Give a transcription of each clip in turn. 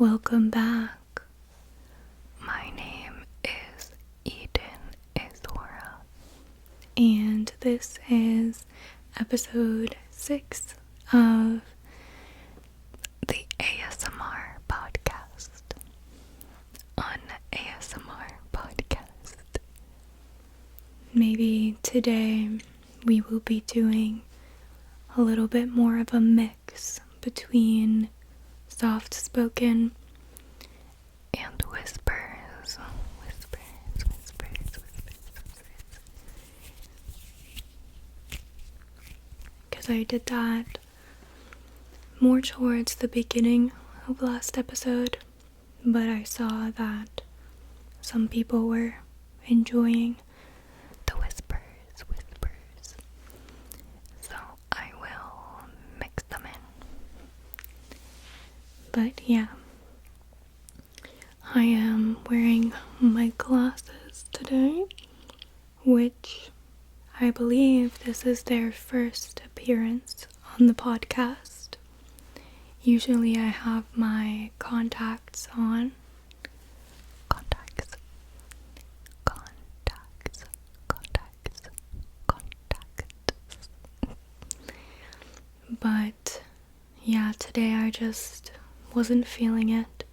Welcome back. My name is Eden Isora, and this is episode 6 of the ASMR podcast. ASMR podcast. Maybe today we will be doing a little bit more of a mix between soft-spoken and whispers. Because I did that more towards the beginning of last episode, but I saw that some people were enjoying the whispers. So I will mix them in. But yeah, I am wearing my glasses today, which I believe this is their first appearance on the podcast. Usually I have my contacts on. Contacts. But yeah, today I just wasn't feeling it.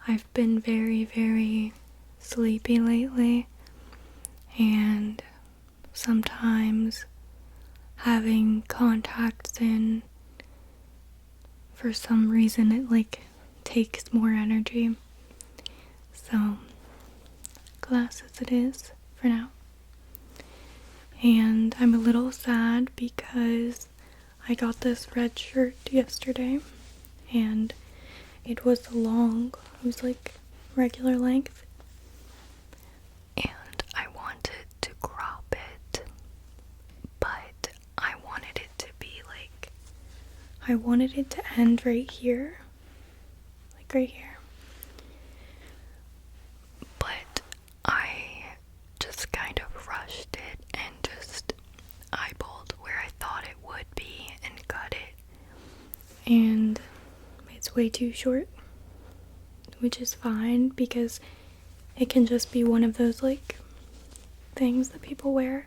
I've been very, very sleepy lately, and sometimes having contacts in, for some reason it takes more energy. So glasses it is for now. And I'm a little sad because I got this red shirt yesterday, and it was long. It was regular length, and I wanted to crop it, but I wanted it to be I wanted it to end right here, right here, but I just kind of rushed it and just eyeballed where I thought it would be and cut it, and it's way too short, which is fine because it can just be one of those things that people wear,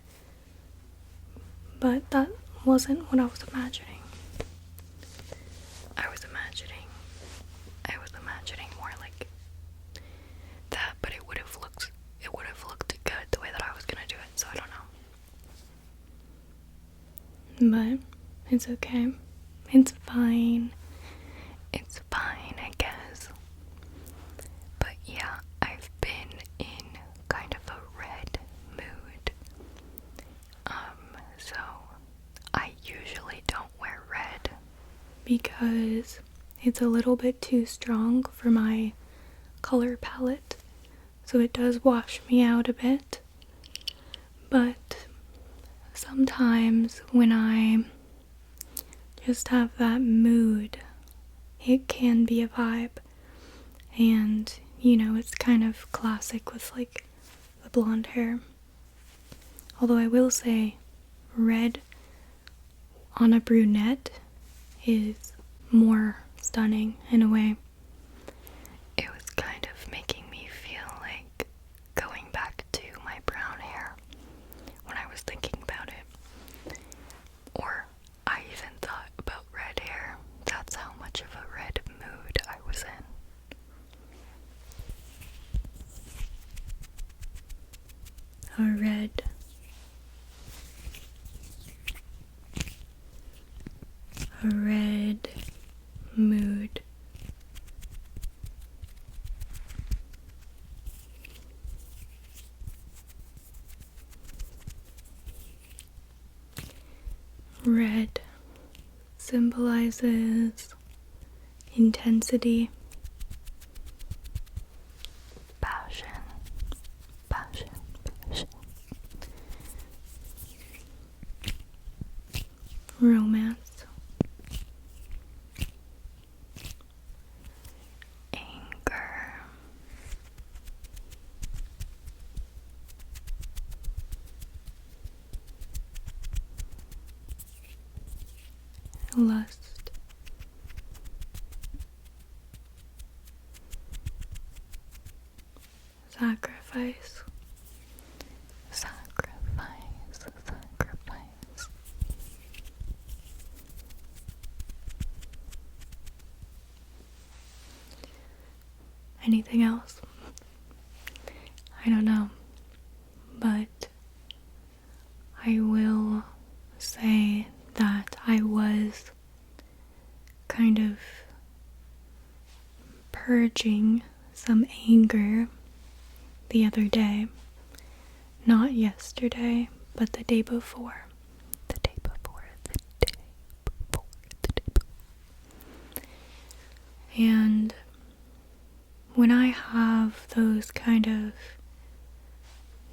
but that wasn't what I was imagining. I was imagining more like that, but it would have looked good the way that I was gonna do it, so I don't know. But it's okay. It's fine. It's fine, I guess. But yeah, I've been in kind of a red mood. So I usually don't wear red because it's a little bit too strong for my color palette. So it does wash me out a bit. But sometimes when I just have that mood, it can be a vibe. And, it's kind of classic with the blonde hair. Although I will say, red on a brunette is more stunning in a way. It was kind of making me feel like going back to my brown hair when I was thinking about it. Or I even thought about red hair. That's how much of a red mood I was in. A red mood. Red symbolizes intensity, passion, romance, anger, lust, sacrifice. Anything else? I don't know, but I will say that I was kind of purging some anger the other day. Not yesterday, but the day before. And when I have those kind of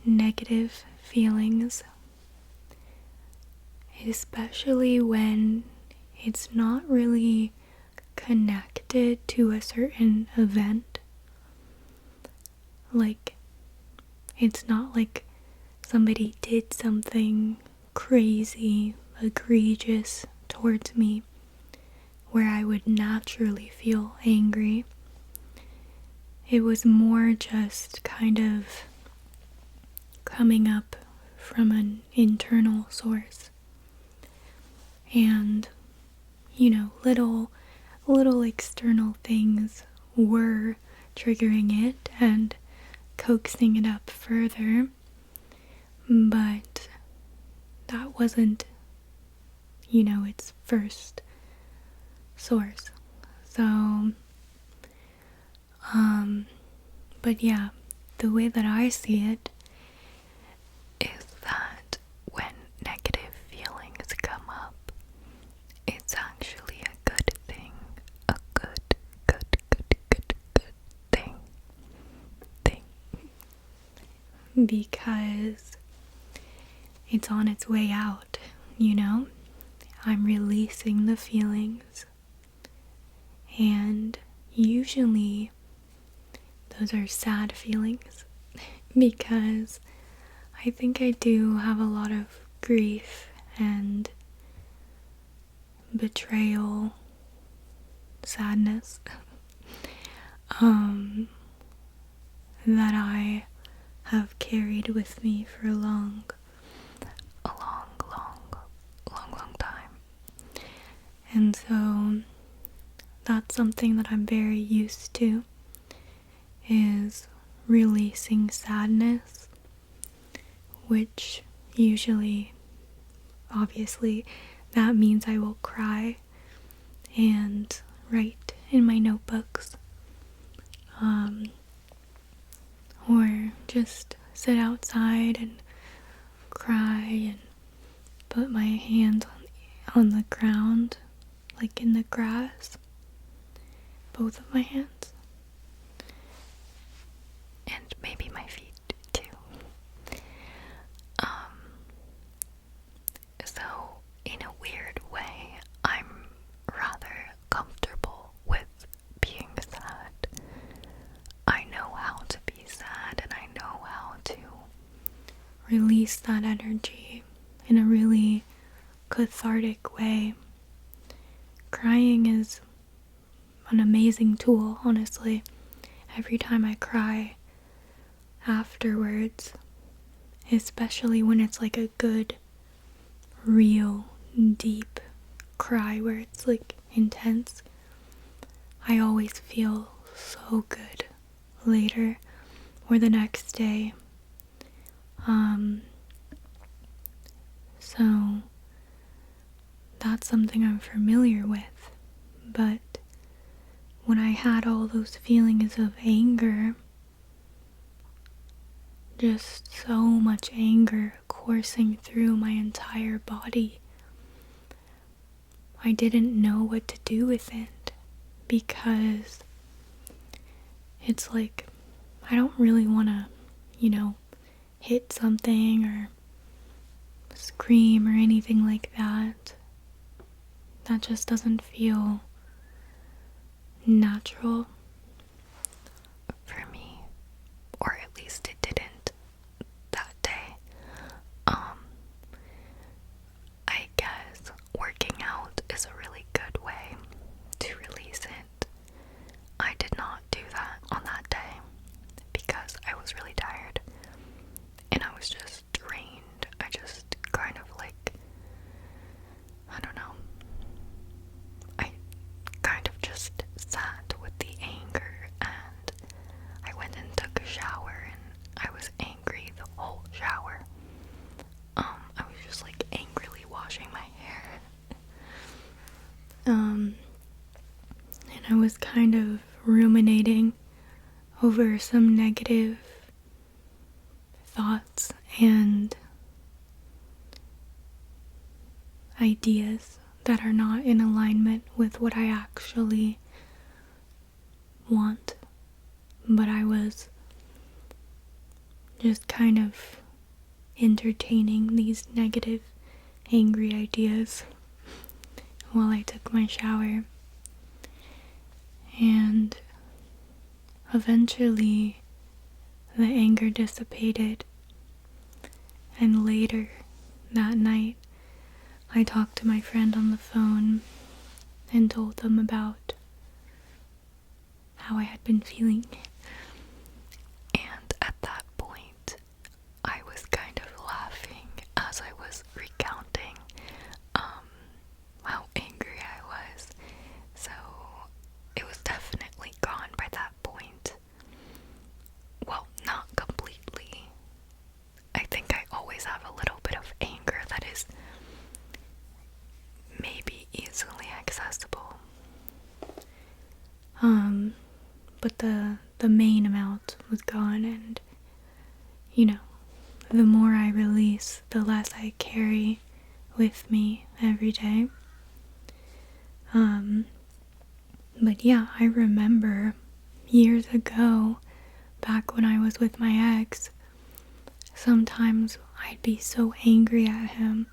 negative feelings, especially when it's not really connected to a certain event, like it's not like somebody did something crazy, egregious towards me where I would naturally feel angry. It was more just kind of coming up from an internal source. And, little external things were triggering it and coaxing it up further. But that wasn't, its first source. So, but yeah, the way that I see it is that when negative feelings come up, it's actually a good thing. A good thing. Because it's on its way out, I'm releasing the feelings. And usually those are sad feelings because I think I do have a lot of grief and betrayal, sadness that I have carried with me for a long time. And so that's something that I'm very used to, is releasing sadness, which usually, obviously, that means I will cry and write in my notebooks, or just sit outside and cry and put my hands on the ground, like in the grass, both of my hands, and maybe my feet too. So in a weird way, I'm rather comfortable with being sad. I know how to be sad, and I know how to release that energy in a really cathartic way. Crying is an amazing tool, honestly. Every time I cry afterwards, especially when it's like a good, real, deep cry where it's like intense, I always feel so good later or the next day. So that's something I'm familiar with. But when I had all those feelings of anger, just so much anger coursing through my entire body, I didn't know what to do with it, because it's like I don't really want to, hit something or scream or anything like that. That just doesn't feel natural for me, or at least it didn't that day. I guess working out is a really good way to release it. I did not do that on that day because I was really was kind of ruminating over some negative thoughts and ideas that are not in alignment with what I actually want. But I was just kind of entertaining these negative, angry ideas while I took my shower. And eventually the anger dissipated, and later that night I talked to my friend on the phone and told them about how I had been feeling. And at that point, I was kind of laughing as I was recounting how angry I was. So it was definitely gone by that point. Well, not completely. I think I always have a little bit of anger that is maybe easily accessible. But the main amount was gone, and the more I release, the less I carry with me every day. But yeah, I remember years ago, back when I was with my ex, sometimes I'd be so angry at him,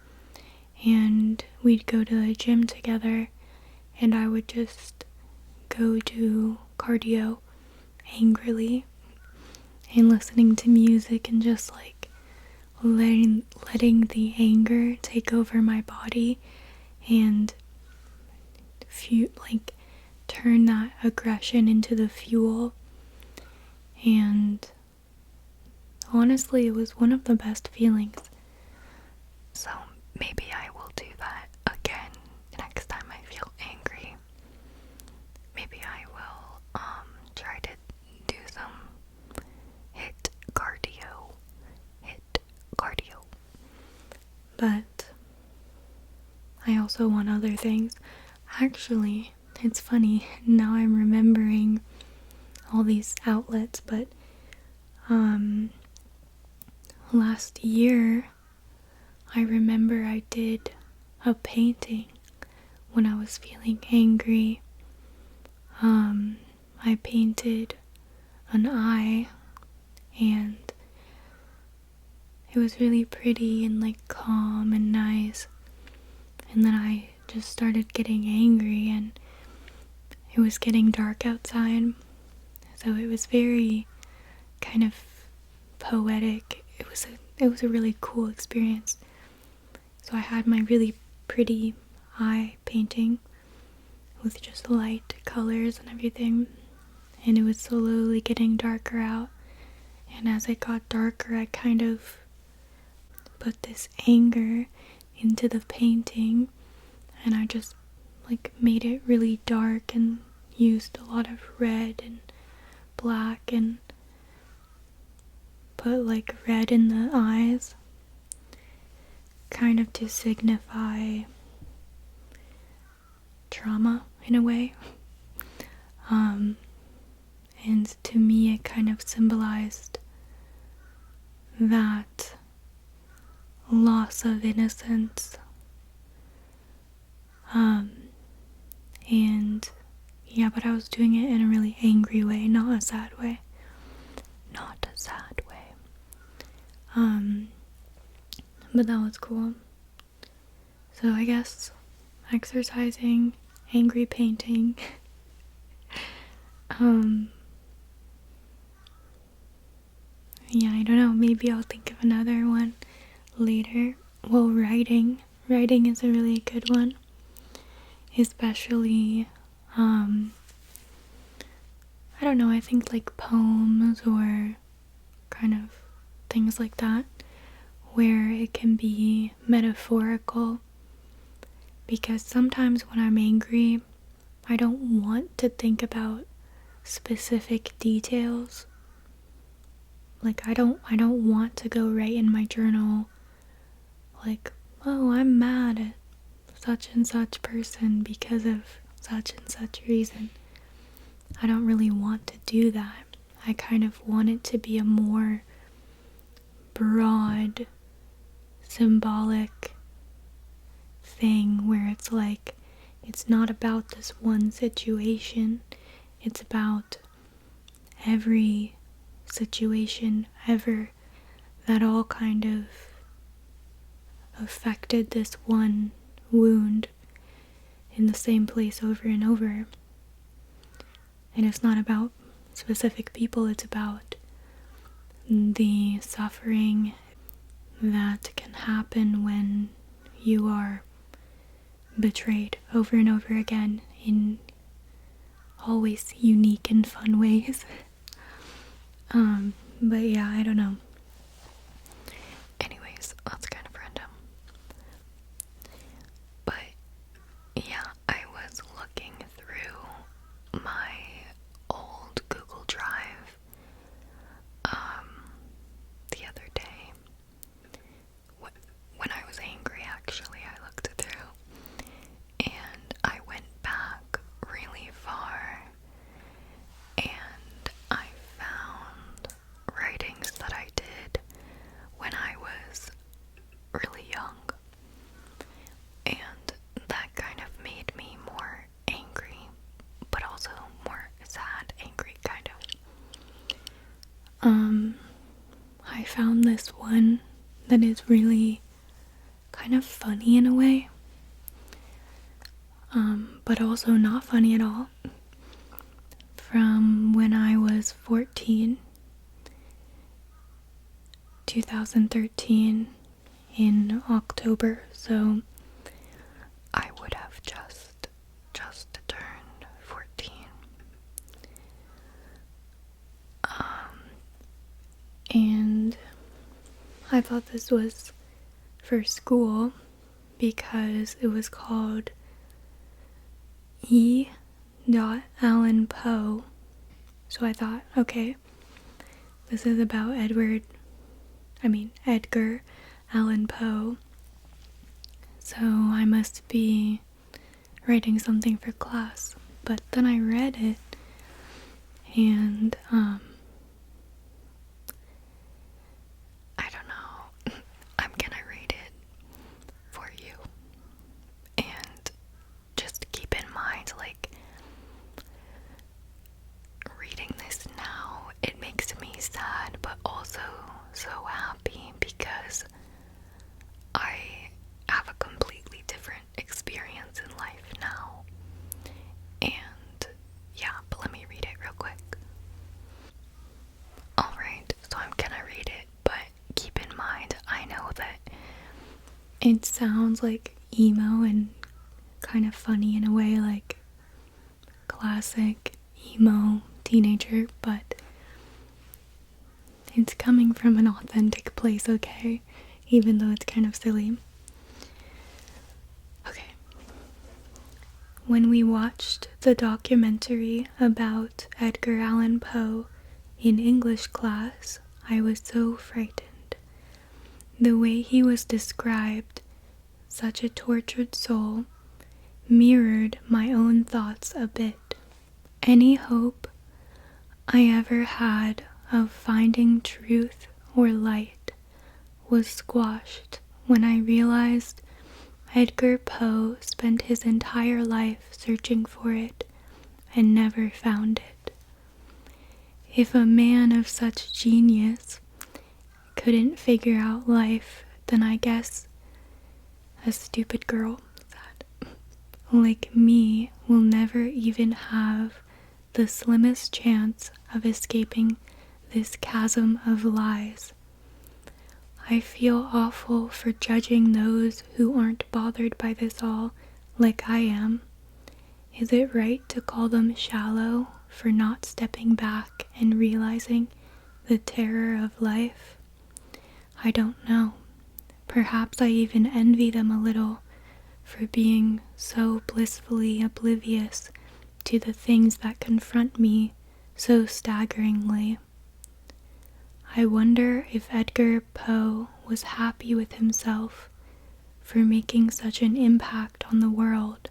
and we'd go to the gym together, and I would just go do cardio angrily and listening to music and just like letting the anger take over my body and turn that aggression into the fuel. And honestly, it was one of the best feelings. So maybe I will do that again next time I feel angry. Maybe I will try to do some hit cardio. But I also want other things. Actually, it's funny, now I'm remembering all these outlets, but last year I remember I did a painting when I was feeling angry. I painted an eye, and it was really pretty and like calm and nice. And then I just started getting angry, and it was getting dark outside, so it was very kind of poetic. It was a really cool experience. So I had my really pretty eye painting with just light colors and everything, and it was slowly getting darker out. And as it got darker, I kind of put this anger into the painting, and I just made it really dark and used a lot of red and black and put red in the eyes, kind of to signify trauma in a way. And to me it kind of symbolized that loss of innocence. And yeah, but I was doing it in a really angry way, not a sad way. But that was cool. So I guess exercising, angry painting, yeah, I don't know, maybe I'll think of another one later. Well, writing is a really good one, especially I don't know, I think poems or kind of things like that, where it can be metaphorical, because sometimes when I'm angry, I don't want to think about specific details. I don't want to go write in my journal oh, I'm mad at such and such person because of such and such reason. I don't really want to do that. I kind of want it to be a more broad, symbolic thing where it's like, it's not about this one situation, it's about every situation ever that all kind of affected this one wound in the same place over and over. And it's not about specific people, it's about the suffering that can happen when you are betrayed over and over again in always unique and fun ways. But yeah, I don't know. Anyways, that's kind of random. But yeah, I was looking through my old Google Drive the other day. When I was angry, actually, I looked through and I went back really far and I found writings that I did when I was really young, and that kind of made me more angry, but also more sad, angry, kind of. I found this one that is really kind of funny in a way, but also not funny at all, from when I was 14, 2013, in October, so I would have just turned 14. And I thought this was for school because it was called E. Allan Poe. So I thought, okay, this is about Edgar Allan Poe. So I must be writing something for class. But then I read it and I don't know. I'm gonna read it for you. And just keep in mind, like, reading this now, it makes me sad, but also so happy because I have a completely different experience in life now. And yeah, but let me read it real quick. Alright, so I'm gonna read it, but keep in mind, I know that it sounds like emo and kind of funny in a way, like classic emo teenager, but it's coming from an authentic place, okay? Even though it's kind of silly. Okay. When we watched the documentary about Edgar Allan Poe in English class, I was so frightened. The way he was described, such a tortured soul, mirrored my own thoughts a bit. Any hope I ever had of finding truth or light was squashed when I realized Edgar Poe spent his entire life searching for it and never found it. If a man of such genius couldn't figure out life, then I guess a stupid girl like me will never even have the slimmest chance of escaping this chasm of lies. I feel awful for judging those who aren't bothered by this all like I am. Is it right to call them shallow for not stepping back and realizing the terror of life? I don't know. Perhaps I even envy them a little for being so blissfully oblivious to the things that confront me so staggeringly. I wonder if Edgar Poe was happy with himself for making such an impact on the world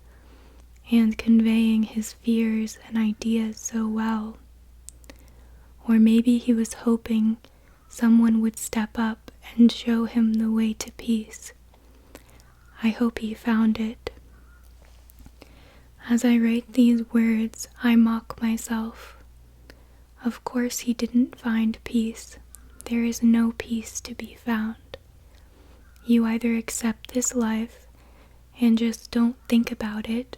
and conveying his fears and ideas so well. Or maybe he was hoping someone would step up and show him the way to peace. I hope he found it. As I write these words, I mock myself. Of course he didn't find peace. There is no peace to be found. You either accept this life and just don't think about it,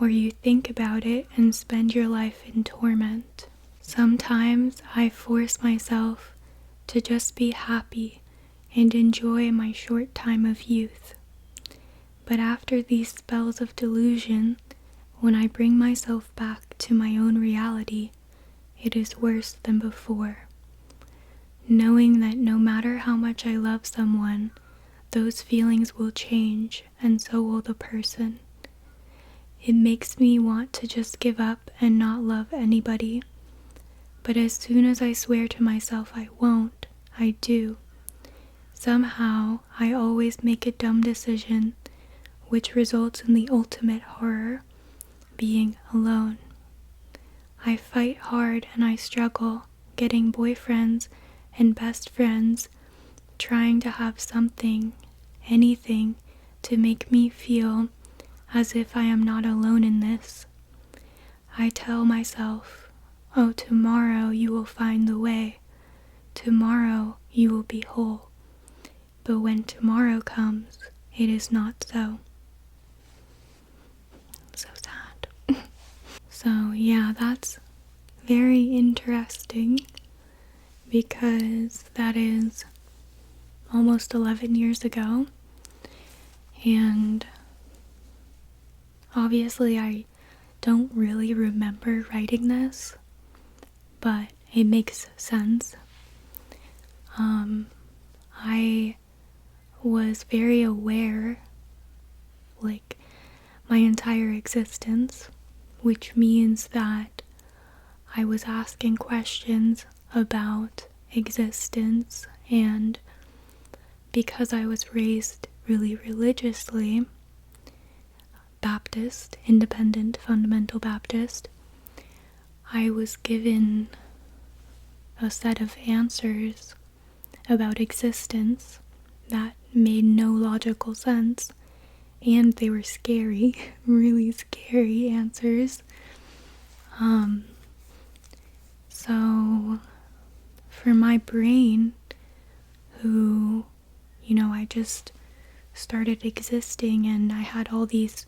or you think about it and spend your life in torment. Sometimes I force myself to just be happy and enjoy my short time of youth. But after these spells of delusion, when I bring myself back to my own reality, it is worse than before. Knowing that no matter how much I love someone, those feelings will change, and so will the person. It makes me want to just give up and not love anybody. But as soon as I swear to myself I won't, I do. Somehow, I always make a dumb decision, which results in the ultimate horror, being alone. I fight hard and I struggle, getting boyfriends and best friends, trying to have something, anything, to make me feel as if I am not alone in this. I tell myself, oh, tomorrow you will find the way. Tomorrow you will be whole. But when tomorrow comes, it is not so. So sad. So yeah, that's very interesting because that is almost 11 years ago, and obviously I don't really remember writing this, but it makes sense. I was very aware, like, my entire existence, which means that I was asking questions about existence, and because I was raised really religiously, Baptist, independent, fundamental Baptist, I was given a set of answers about existence that made no logical sense, and they were scary, really scary answers. So for my brain, who, I just started existing and I had all these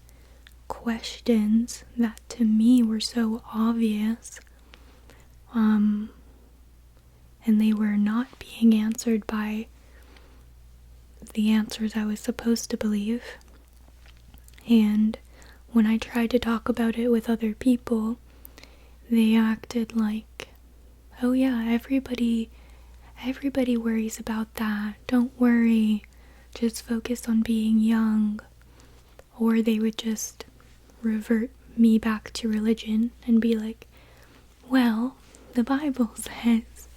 questions that to me were so obvious, and they were not being answered by the answers I was supposed to believe. And when I tried to talk about it with other people, they acted like, oh yeah, everybody worries about that. Don't worry, just focus on being young. Or they would just revert me back to religion and be like, well, the Bible says.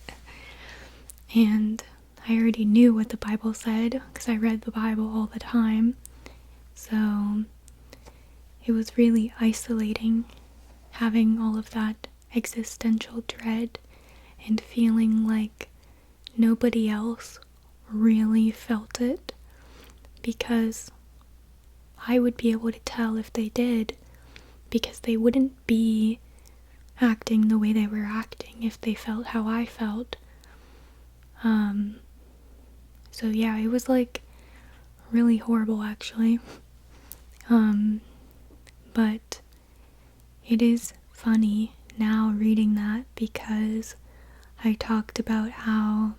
And I already knew what the Bible said because I read the Bible all the time. So it was really isolating, having all of that existential dread and feeling like nobody else really felt it, because I would be able to tell if they did, because they wouldn't be acting the way they were acting if they felt how I felt. So yeah, it was like really horrible actually. But it is funny now reading that, because I talked about how,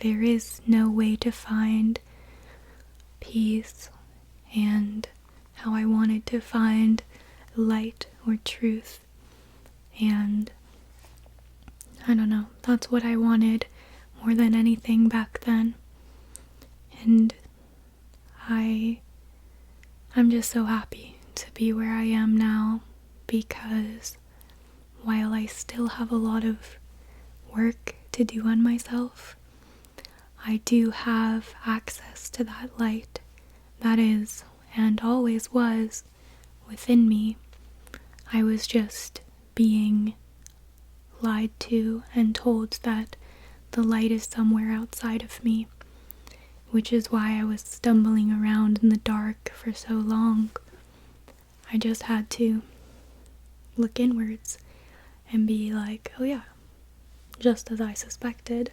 there is no way to find peace, and how I wanted to find light or truth, and I don't know, that's what I wanted more than anything back then. And I'm just so happy to be where I am now, because while I still have a lot of work to do on myself, I do have access to that light that is and always was within me. I was just being lied to and told that the light is somewhere outside of me, which is why I was stumbling around in the dark for so long. I just had to look inwards and be like, oh yeah, just as I suspected,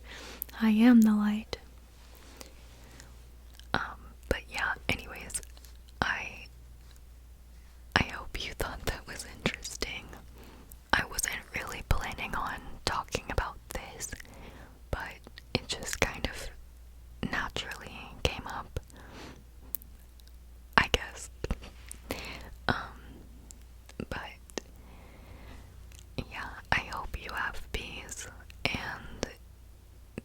I am the light. But yeah, anyways, I hope you thought that was interesting. I wasn't really planning on talking about this, but it just kind of naturally came up, I guess. But yeah, I hope you have peace, and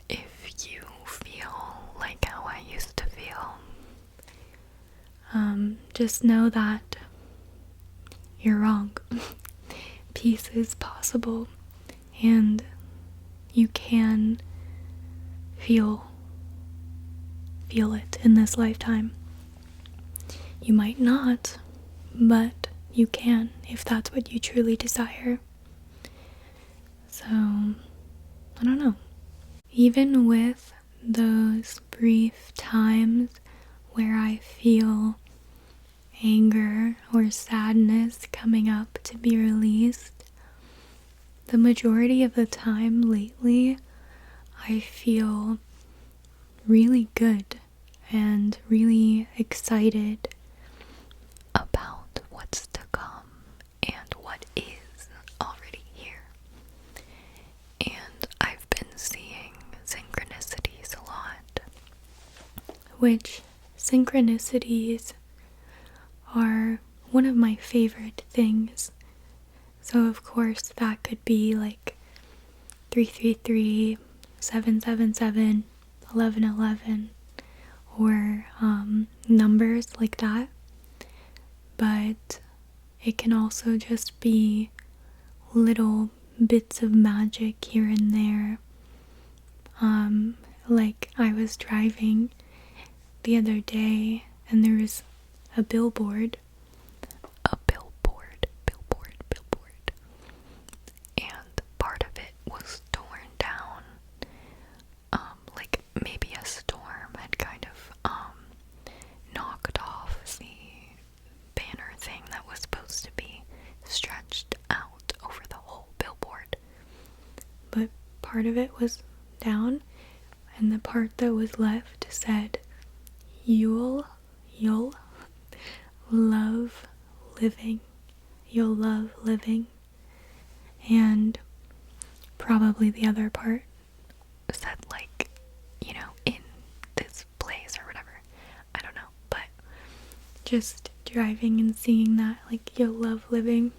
if you feel like how I used to feel, just know that you're wrong. Peace is possible, and you can feel it in this lifetime. You might not, but you can if that's what you truly desire. So, I don't know. Even with those brief times where I feel anger or sadness coming up to be released, the majority of the time lately, I feel really good and really excited about what's to come and what is already here. And I've been seeing synchronicities a lot, which synchronicities are one of my favorite things. So of course that could be like 333, 777, 1111, or numbers like that. But it can also just be little bits of magic here and there. Like I was driving the other day and there was a billboard, and part of it was torn down. Like maybe a storm had kind of knocked off the banner thing that was supposed to be stretched out over the whole billboard. But part of it was down, and the part that was left said, You'll love living. You'll love living. And probably the other part said, like, you know, in this place or whatever. I don't know. But just driving and seeing that, like, you'll love living.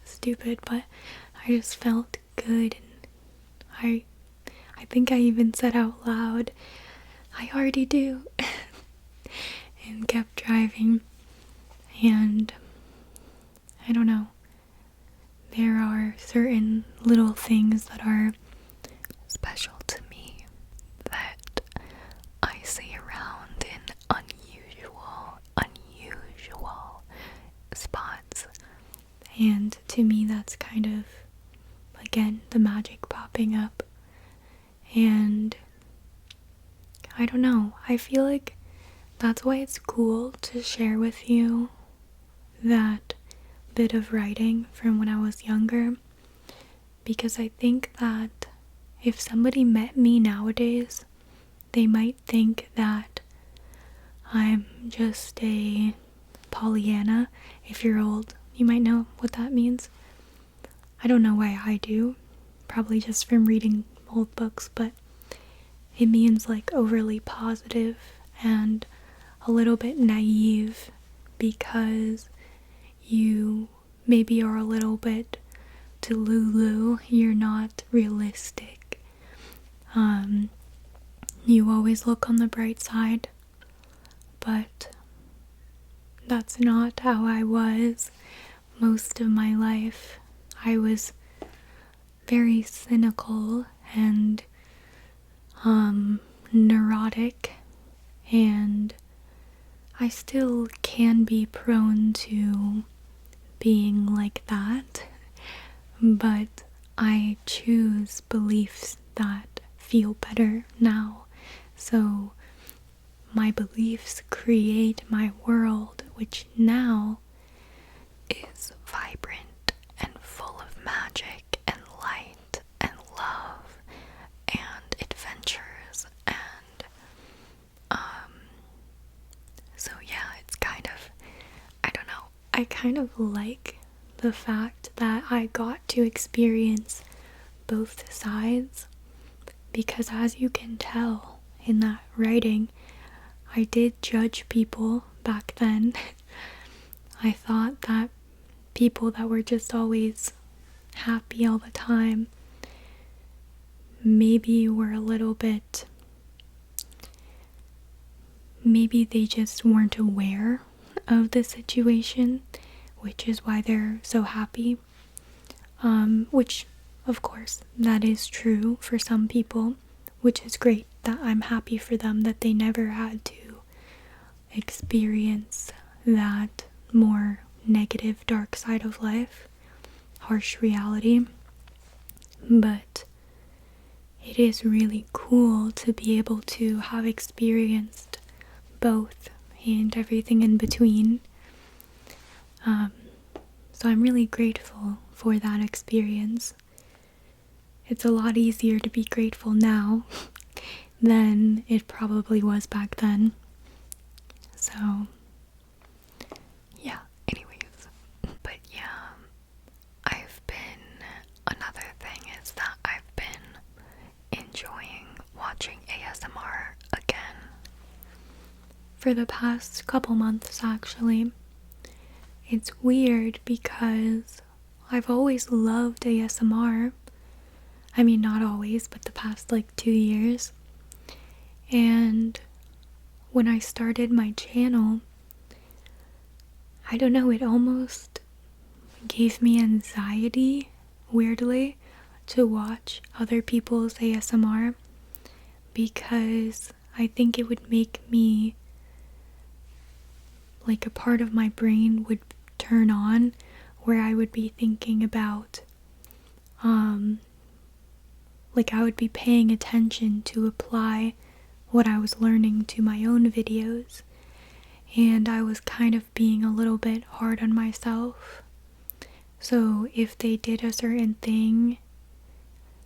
Stupid, but I just felt good. And I think I even said out loud, I already do. And kept driving. And I don't know. There are certain little things that are special to me that I see around in unusual spots. And to me that's kind of, again, the magic popping up. And I don't know, I feel like that's why it's cool to share with you that bit of writing from when I was younger, because I think that if somebody met me nowadays, they might think that I'm just a Pollyanna. If you're old, you might know what that means. I don't know why I do, probably just from reading old books, but it means like overly positive and a little bit naive, because you maybe are a little bit delulu, you're not realistic. You always look on the bright side, but that's not how I was most of my life. I was very cynical and neurotic, and I still can be prone to being like that, but I choose beliefs that feel better now. So my beliefs create my world, which now is vibrant and full of magic and light and love and adventures. And so yeah, it's kind of, I don't know, I kind of like the fact that I got to experience both sides, because as you can tell in that writing, I did judge people back then. I thought that people that were just always happy all the time maybe were a little bit, maybe they just weren't aware of the situation, which is why they're so happy. Which, of course, that is true for some people, which is great that I'm happy for them that they never had to experience that more negative, dark side of life, harsh reality. But it is really cool to be able to have experienced both and everything in between. So I'm really grateful for that experience. It's a lot easier to be grateful now than it probably was back then. So yeah, anyways. But yeah, another thing is that I've been enjoying watching ASMR again for the past couple months, actually. It's weird because I've always loved ASMR. I mean, not always, but the past 2 years. And when I started my channel, I don't know, it almost gave me anxiety, weirdly, to watch other people's ASMR, because I think it would make me, a part of my brain would turn on where I would be thinking about, I would be paying attention to apply what I was learning to my own videos, and I was kind of being a little bit hard on myself. So if they did a certain thing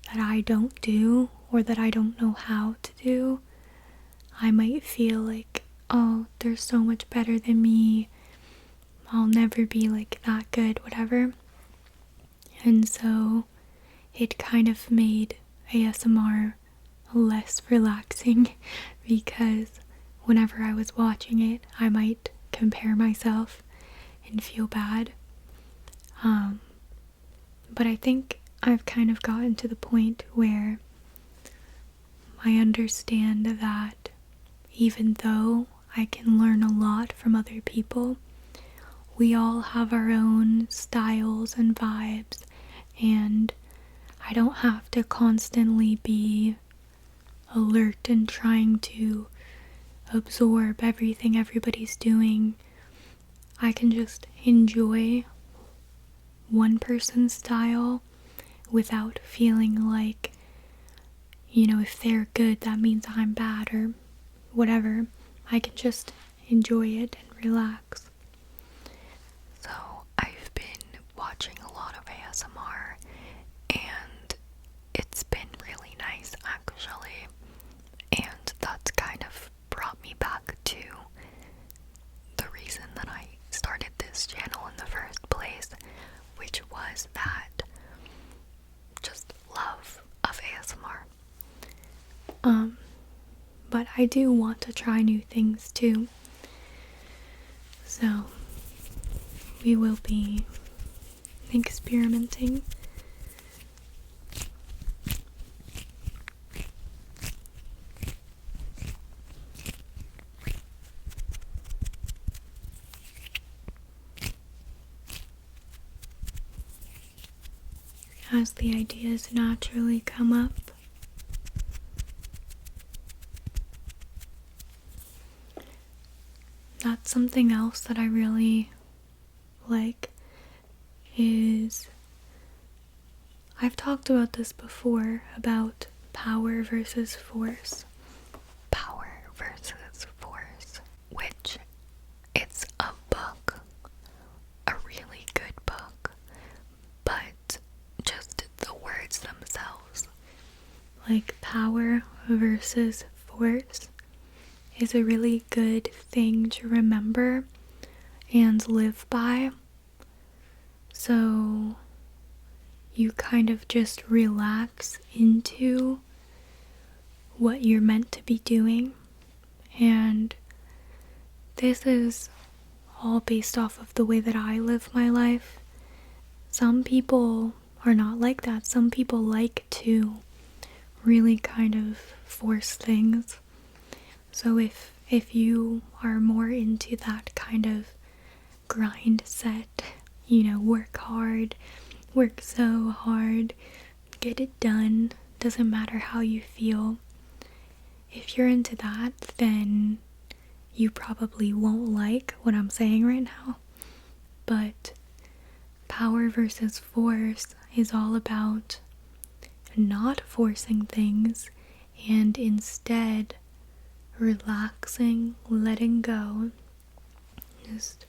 that I don't do, or that I don't know how to do, I might feel like, oh, they're so much better than me, I'll never be that good, whatever. And so it kind of made ASMR less relaxing, because whenever I was watching it, I might compare myself and feel bad. But I think I've kind of gotten to the point where I understand that even though I can learn a lot from other people, we all have our own styles and vibes, and I don't have to constantly be alert and trying to absorb everything everybody's doing. I can just enjoy one person's style without feeling like, if they're good, that means I'm bad or whatever. I can just enjoy it and relax. So I've been watching a lot of ASMR, and it's been really nice, actually. And that's kind of brought me back to the reason that I started this channel in the first place, which was that just love of ASMR. But I do want to try new things too. So we will be experimenting. As the ideas naturally come up. That's something else that I really like is, I've talked about this before, about power versus force. Power versus force, which it's a book, a really good book, but just the words themselves, like power versus force, is a really good thing to remember and live by. So you kind of just relax into what you're meant to be doing. And this is all based off of the way that I live my life. Some people are not like that. Some people like to really kind of force things. So if you are more into that kind of grind set, work hard, work so hard, get it done, doesn't matter how you feel. If you're into that, then you probably won't like what I'm saying right now. But power versus force is all about not forcing things and instead relaxing, letting go, just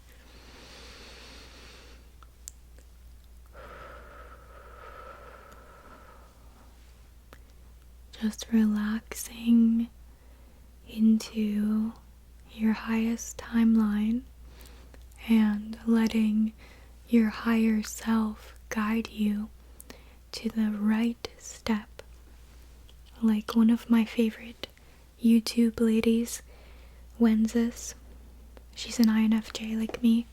relaxing into your highest timeline and letting your higher self guide you to the right step. Like one of my favorite YouTube ladies, Wences, she's an INFJ like me.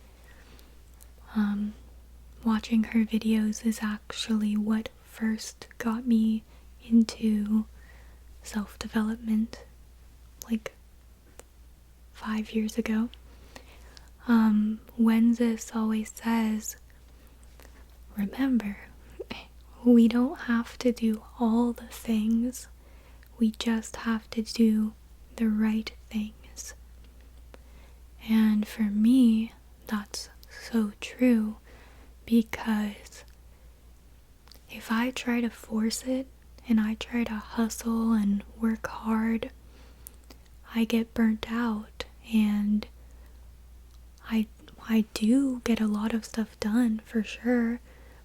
Watching her videos is actually what first got me into self-development, like 5 years ago. Wences always says, remember, we don't have to do all the things, we just have to do the right things. And for me, that's so true, because if I try to force it and I try to hustle and work hard, I get burnt out, and I do get a lot of stuff done for sure,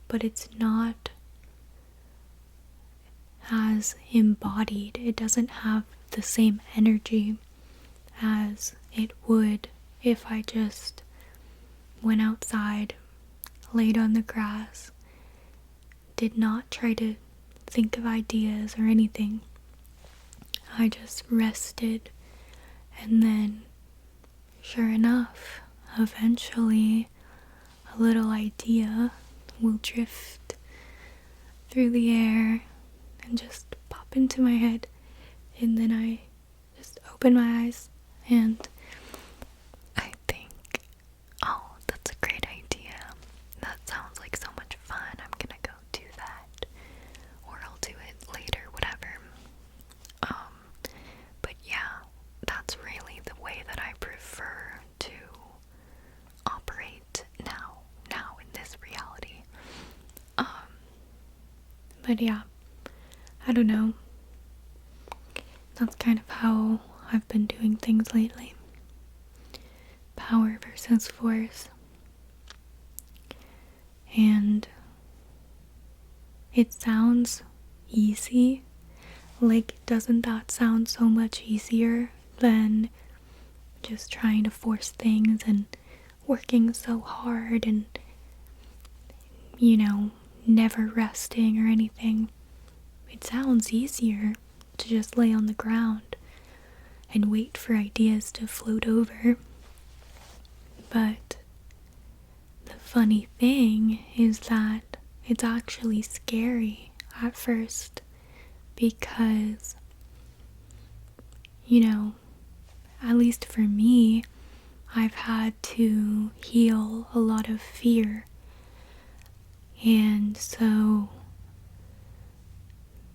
but it's not as embodied. It doesn't have the same energy as it would if I just went outside, laid on the grass, did not try to think of ideas or anything. I just rested, and then, sure enough, eventually a little idea will drift through the air and just pop into my head, and then I just open my eyes and I think, oh, that's a great idea. That sounds like so much fun. I'm gonna go do that. Or I'll do it later, whatever. But yeah, that's really the way that I prefer to operate now in this reality. But yeah, I don't know. That's kind of how I've been doing things lately. Power versus force. And it sounds easy. Like, doesn't that sound so much easier than just trying to force things and working so hard and, never resting or anything? It sounds easier to just lay on the ground and wait for ideas to float over. But the funny thing is that it's actually scary at first, because, at least for me, I've had to heal a lot of fear. And so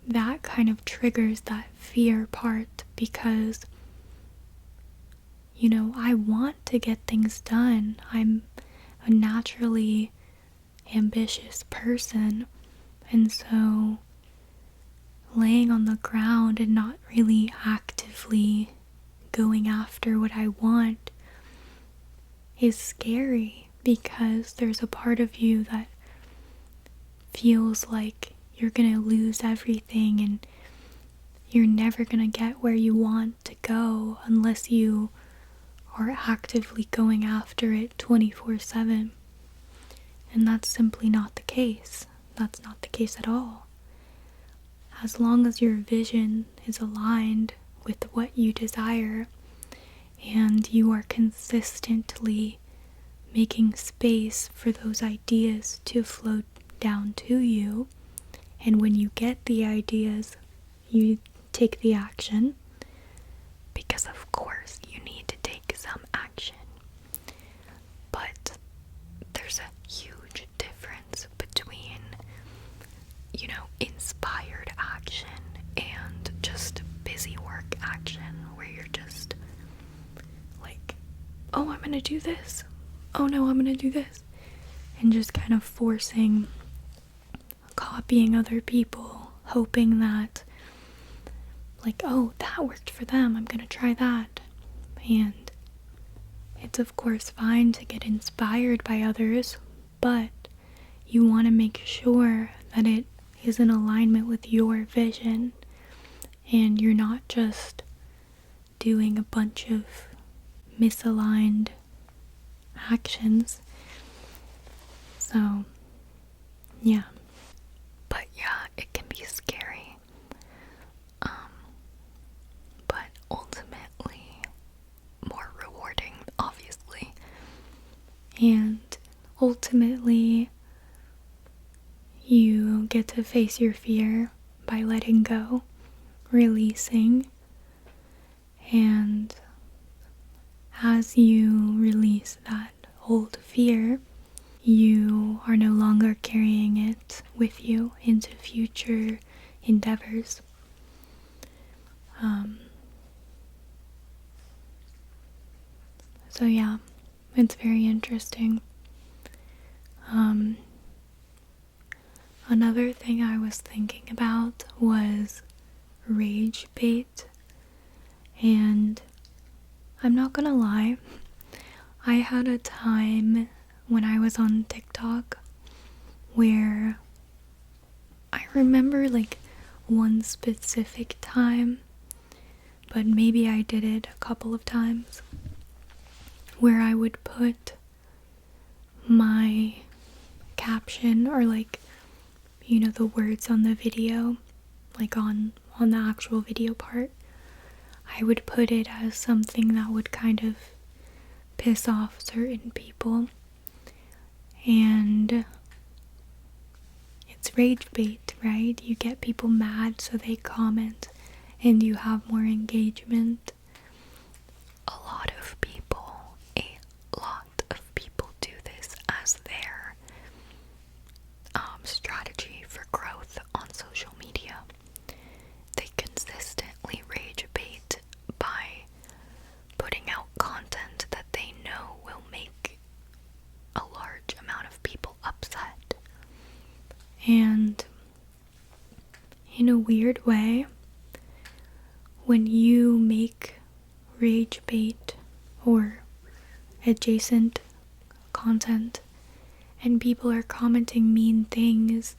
that kind of triggers that fear part, because, I want to get things done. I'm a naturally ambitious person, and so laying on the ground and not really actively going after what I want is scary, because there's a part of you that feels like you're gonna lose everything and you're never gonna get where you want to go unless you are actively going after it 24/7. And that's simply not the case. That's not the case at all. As long as your vision is aligned with what you desire and you are consistently making space for those ideas to flow down to you, and when you get the ideas, you take the action, because of course you need to take some action. But there's a huge difference between, inspired action and just busy work action, where you're just like, oh, I'm gonna do this. Oh no, I'm gonna do this. And just kind of copying other people, hoping that, like, oh, that worked for them, I'm gonna try that. And it's of course fine to get inspired by others, but you want to make sure that it is in alignment with your vision and you're not just doing a bunch of misaligned actions. So, yeah. But yeah, it can be scary. But ultimately more rewarding, obviously. And ultimately, you get to face your fear by letting go, releasing, and as you release that old fear, you are no longer carrying it with you into future endeavors. So yeah, it's very interesting. Another thing I was thinking about was rage bait, and I'm not gonna lie, I had a time when I was on TikTok where I remember like one specific time, but maybe I did it a couple of times, where I would put my caption or like, the words on the video, like on the actual video part, I would put it as something that would kind of piss off certain people. And it's rage bait, right? You get people mad so they comment and you have more engagement. A lot of people do this as their strategy for growth on social media. They consistently rage bait by putting out content that they know will make a large amount of people upset. And in a weird way, when you make rage bait or adjacent content and people are commenting mean things,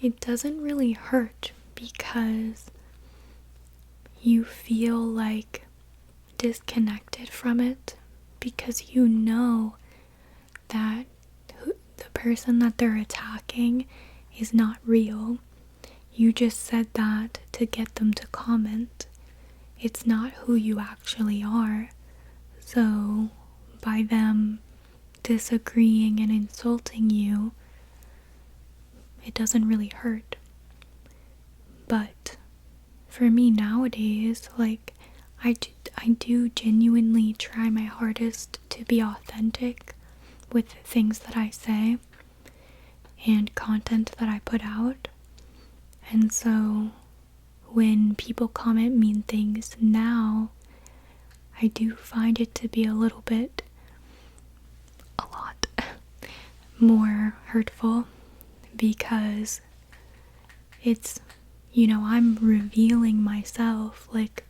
it doesn't really hurt because you feel like disconnected from it, because you know that the person that they're attacking is not real. You just said that to get them to comment. It's not who you actually are. So by them disagreeing and insulting you, it doesn't really hurt. But for me nowadays, like, I do genuinely try my hardest to be authentic with things that I say and content that I put out. And so when people comment mean things now, I do find it to be a lot more hurtful, because it's, I'm revealing myself. Like,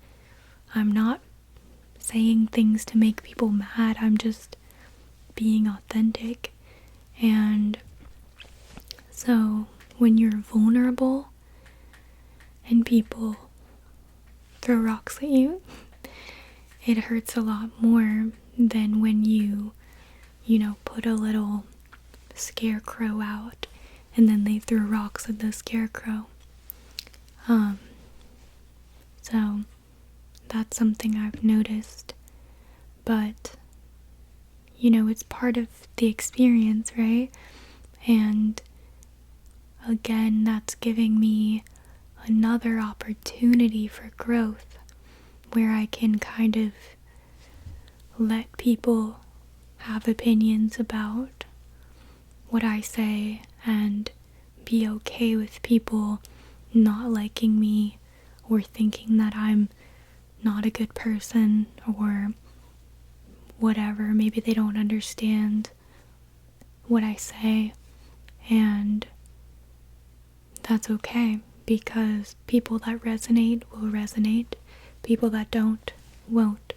I'm not saying things to make people mad, I'm just being authentic. And so when you're vulnerable and people throw rocks at you, it hurts a lot more than when you put a little scarecrow out and then they threw rocks at the scarecrow. So that's something I've noticed, but it's part of the experience, right? And again, that's giving me another opportunity for growth, where I can kind of let people have opinions about what I say and be okay with people not liking me or thinking that I'm not a good person or whatever. Maybe they don't understand what I say, and that's okay, because people that resonate will resonate, people that don't won't.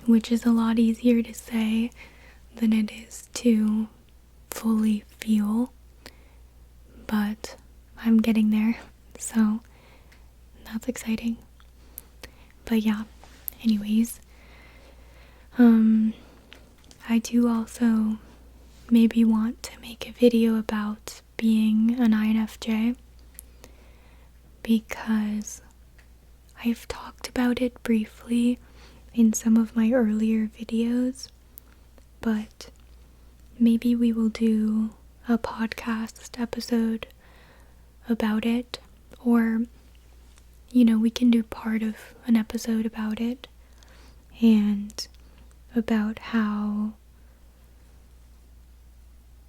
Which is a lot easier to say than it is to fully feel, but I'm getting there, so that's exciting. But yeah, anyways, I do also maybe want to make a video about being an INFJ, because I've talked about it briefly in some of my earlier videos, but maybe we will do a podcast episode about it, or we can do part of an episode about it and about how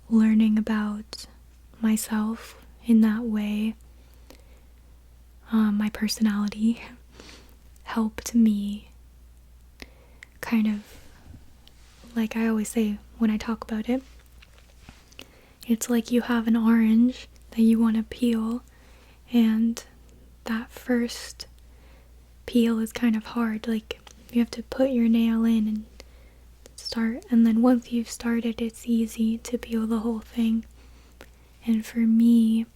learning about myself in that way, my personality, helped me kind of, like I always say when I talk about it, it's like you have an orange that you want to peel, and that first peel is kind of hard. Like, you have to put your nail in and start, and then once you've started, it's easy to peel the whole thing. And for me,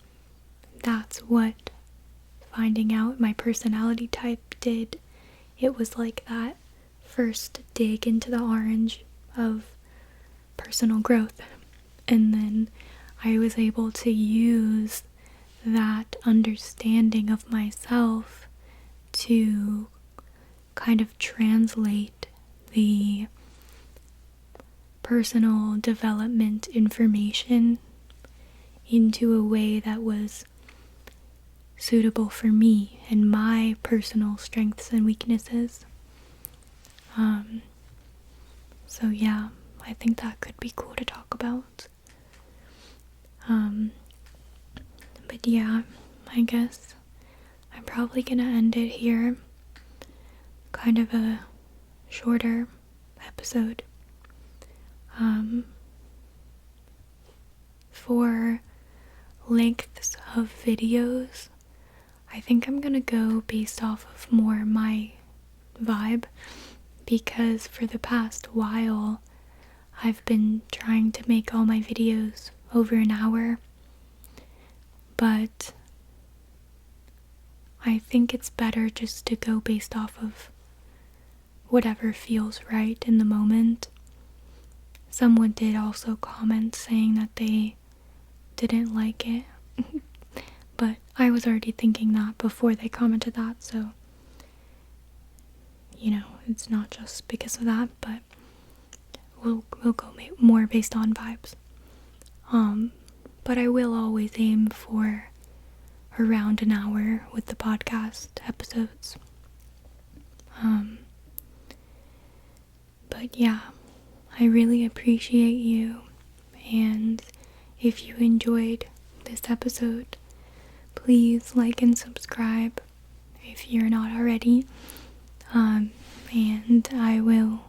that's what finding out my personality type did. It was like that first dig into the orange of personal growth, and then I was able to use that understanding of myself to kind of translate the personal development information into a way that was suitable for me and my personal strengths and weaknesses. So yeah, I think that could be cool to talk about. But yeah, I guess I'm probably gonna end it here. Kind of a shorter episode. For lengths of videos, I think I'm gonna go based off of more my vibe, because for the past while I've been trying to make all my videos over an hour, but I think it's better just to go based off of whatever feels right in the moment. Someone did also comment saying that they didn't like it, but I was already thinking that before they commented that, so it's not just because of that, but we'll go more based on vibes. But I will always aim for around an hour with the podcast episodes. But yeah, I really appreciate you, and if you enjoyed this episode, please like and subscribe if you're not already. and I will